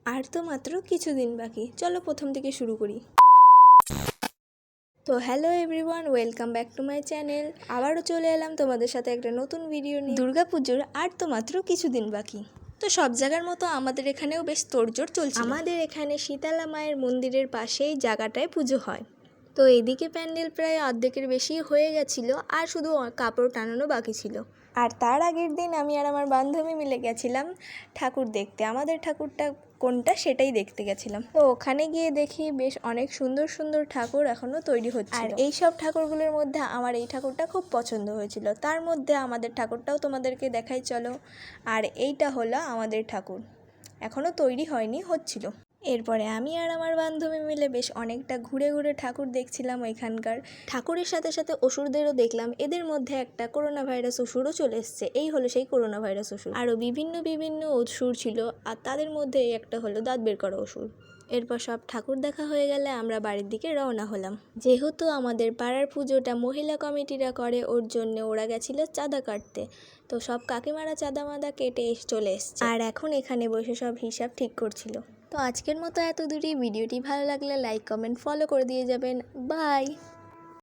আর তো মাত্র কিছুদিন বাকি, চলো প্রথম থেকে শুরু করি। তো hello everyone, welcome back to my channel. আবারও চলে এলাম তোমাদের সাথে একটা নতুন ভিডিও নিয়ে। দুর্গাপুজোর আর তো মাত্র কিছুদিন বাকি। তো সব জায়গার মতো আমাদের এখানেও বেশ তোড়জোড় চলছে। আমাদের এখানে শীতলা মায়ের মন্দিরের পাশেই জায়গাটায় পুজো হয়। তো এদিকে প্যান্ডেল প্রায় অর্ধেকের বেশি হয়ে গেছিলো, আর শুধু কাপড় টানানো বাকি ছিল। আর তার আগের দিন আমি আর আমার বান্ধবী মিলে গেছিলাম ঠাকুর দেখতে। আমাদের ঠাকুরটা কোনটা সেটাই দেখতে গেছিলাম। তো ওখানে গিয়ে দেখি বেশ অনেক সুন্দর সুন্দর ঠাকুর এখনও তৈরি হচ্ছে। আর এই সব ঠাকুরগুলোর মধ্যে আমার এই ঠাকুরটা খুব পছন্দ হয়েছিল। তার মধ্যে আমাদের ঠাকুরটাও তোমাদেরকে দেখাই চলো। আর এইটা হলো আমাদের ঠাকুর, এখনও তৈরি হয়নি, হচ্ছিল। এরপরে আমি আর আমার বান্ধবী মিলে বেশ অনেকটা ঘুরে ঘুরে ঠাকুর দেখছিলাম ওইখানকার। ঠাকুরের সাথে সাথে অসুরদেরও দেখলাম। এদের মধ্যে একটা করোনা ভাইরাস অসুরও চলে এসছে। এই হলো সেই করোনা ভাইরাস অসুর। আরও বিভিন্ন অসুর ছিল, আর তাদের মধ্যে একটা হলো দাঁত বের করা অসুর। এরপর সব ঠাকুর দেখা হয়ে গেলে আমরা বাড়ির দিকে রওনা হলাম। যেহেতু আমাদের পাড়ার পুজোটা মহিলা কমিটিরা করে, ওর জন্য ওরা গেছিল চাঁদা কাটতে। তো সব কাকিমারা চাঁদা মাদা কেটে চলে এসছে, আর এখন এখানে বসে সব হিসাব ঠিক করছিল। তো আজকের মতো এত দূরই। ভিডিওটি ভালো লাগলে লাইক কমেন্ট ফলো করে দিয়ে যাবেন। বাই।